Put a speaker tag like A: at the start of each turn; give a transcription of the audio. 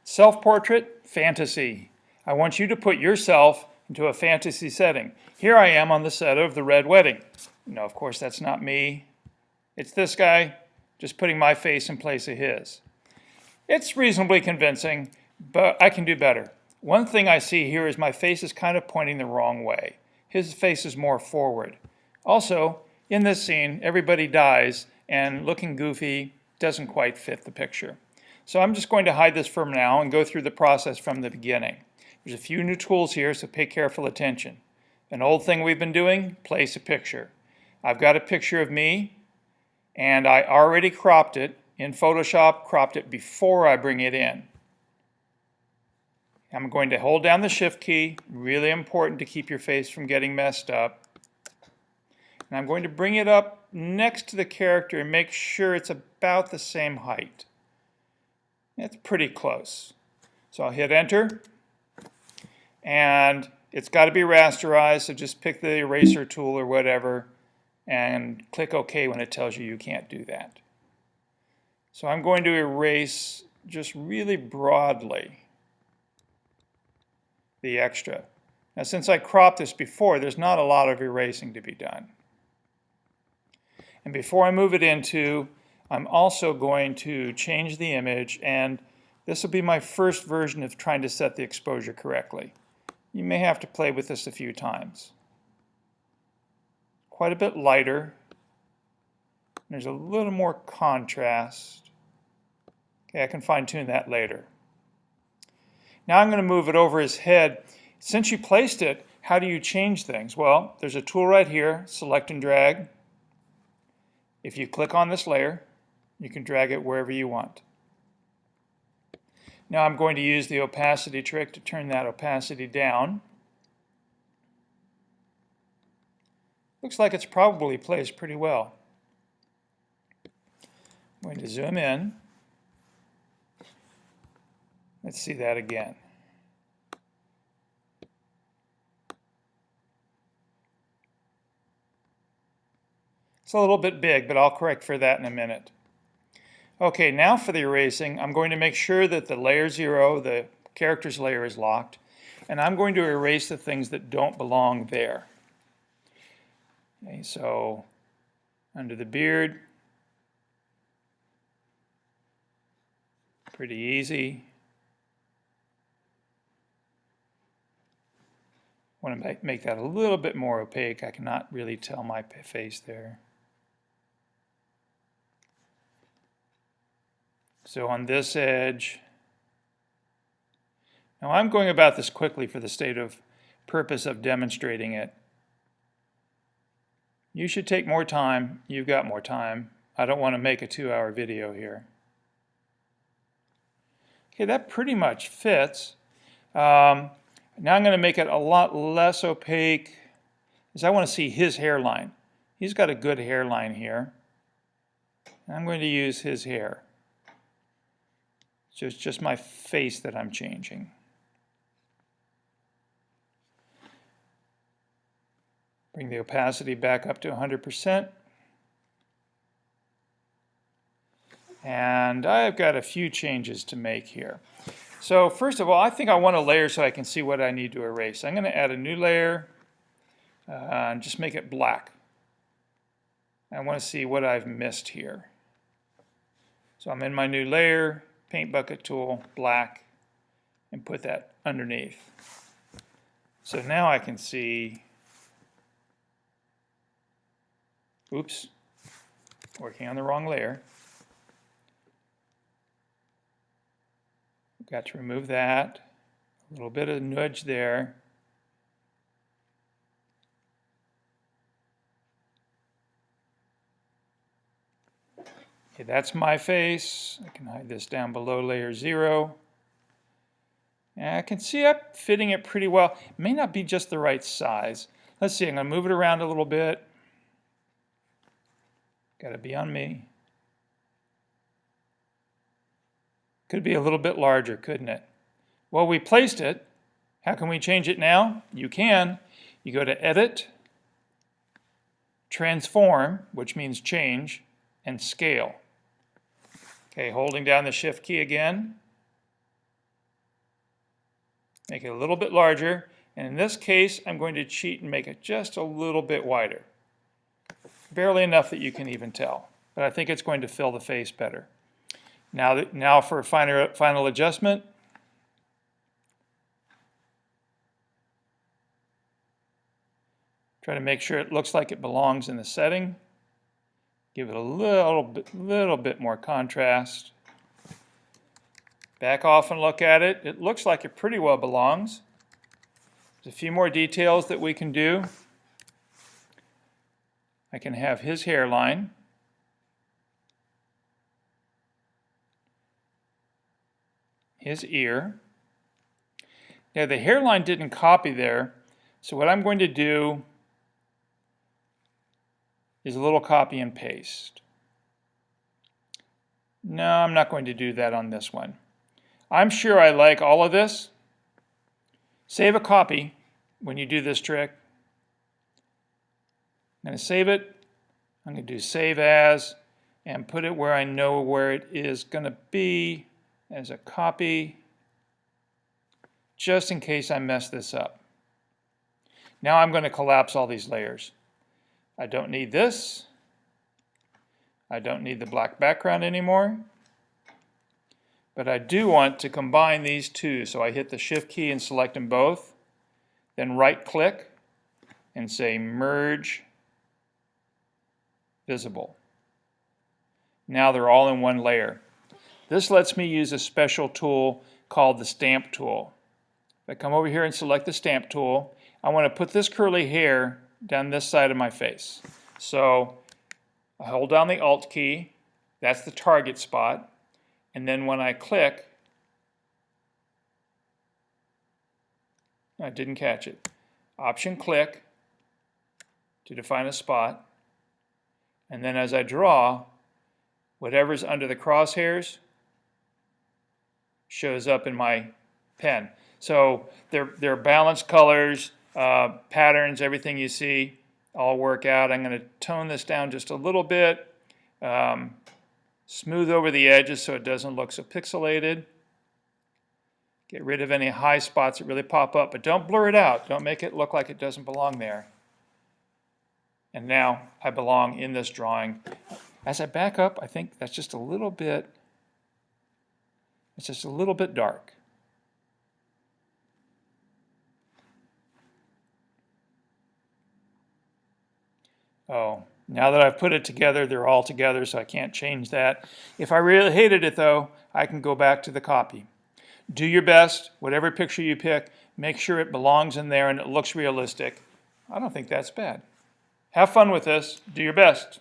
A: Self-Portrait Fantasy. I want you to put yourself into a fantasy setting. Here I am on the set of The Red Wedding. No, of course that's not me. It's this guy, just putting my face in place of his. It's reasonably convincing, but I can do better. One thing I see here is my face is kind of pointing the wrong way. His face is more forward. Also, in this scene, everybody dies, and looking goofy doesn't quite fit the picture. So I'm just going to hide this for now and go through the process from the beginning. There's a few new tools here, so pay careful attention. An old thing we've been doing, place a picture. I've got a picture of me, and I already cropped it in Photoshop, cropped it before I bring it in. I'm going to hold down the Shift key, really important to keep your face from getting messed up. And I'm going to bring it up next to the character and make sure it's about the same height. It's pretty close. So I'll hit enter, and it's got to be rasterized, so just pick the eraser tool or whatever and click OK when it tells you you can't do that. So I'm going to erase just really broadly the extra. Now since I cropped this before, there's not a lot of erasing to be done. And before I move it into, I'm also going to change the image, and this will be my first version of trying to set the exposure correctly. You may have to play with this a few times. Quite a bit lighter. There's a little more contrast. Okay, I can fine-tune that later. Now I'm going to move it over his head. Since you placed it, how do you change things? Well, there's a tool right here, select and drag. If you click on this layer, you can drag it wherever you want. Now I'm going to use the opacity trick to turn that opacity down. Looks like it's probably placed pretty well. I'm going to zoom in. Let's see that again. It's a little bit big, but I'll correct for that in a minute. Okay, now for the erasing, I'm going to make sure that the layer 0, the character's layer, is locked, and I'm going to erase the things that don't belong there. Okay, so under the beard, pretty easy. I want to make that a little bit more opaque. I cannot really tell my face there. So on this edge, now I'm going about this quickly for the purpose of demonstrating it. You should take more time. You've got more time. I don't want to make a 2-hour video here. Okay, that pretty much fits. Now I'm going to make it a lot less opaque, because I want to see his hairline. He's got a good hairline here. I'm going to use his hair. So it's just my face that I'm changing. Bring the opacity back up to 100%. And I've got a few changes to make here. So first of all, I think I want a layer so I can see what I need to erase. I'm going to add a new layer and just make it black. I want to see what I've missed here. So I'm in my new layer, paint bucket tool, black, and put that underneath. So now I can see, oops, working on the wrong layer. Got to remove that, a little bit of nudge there. Okay, that's my face. I can hide this down below layer 0. And I can see I'm fitting it pretty well. It may not be just the right size. Let's see, I'm going to move it around a little bit. Got to be on me. Could be a little bit larger, couldn't it? Well, we placed it. How can we change it now? You can. You go to Edit, Transform, which means change, and Scale. Okay, holding down the Shift key again. make it a little bit larger, and in this case I'm going to cheat and make it just a little bit wider. Barely enough that you can even tell, but I think it's going to fill the face better. Now for a final adjustment. Try to make sure it looks like it belongs in the setting. Give it a little bit more contrast. Back off and look at it. It looks like it pretty well belongs. There's a few more details that we can do. I can have his hairline. His ear. Now the hairline didn't copy there, so what I'm going to do is a little copy and paste. No, I'm not going to do that on this one. I'm sure I like all of this. Save a copy when you do this trick. I'm going to save it. I'm going to do save as and put it where I know where it is going to be as a copy, just in case I mess this up. Now I'm going to collapse all these layers. I don't need this. I don't need the black background anymore. But I do want to combine these two, so I hit the Shift key and select them both. Then right-click and say Merge Visible. Now they're all in one layer. This lets me use a special tool called the Stamp tool. If I come over here and select the Stamp tool, I want to put this curly hair down this side of my face. So I hold down the Alt key, that's the target spot, and then when I click, I didn't catch it. Option click to define a spot, and then as I draw, whatever's under the crosshairs shows up in my pen. So they're balanced colors, patterns, everything you see all work out. I'm going to tone this down just a little bit, smooth over the edges so it doesn't look so pixelated. Get rid of any high spots that really pop up, but don't blur it out. Don't make it look like it doesn't belong there. And now I belong in this drawing. As I back up, I think that's just a little bit, it's just a little bit dark. Oh, now that I've put it together, they're all together, so I can't change that. If I really hated it, though, I can go back to the copy. Do your best. Whatever picture you pick, make sure it belongs in there and it looks realistic. I don't think that's bad. Have fun with this. Do your best.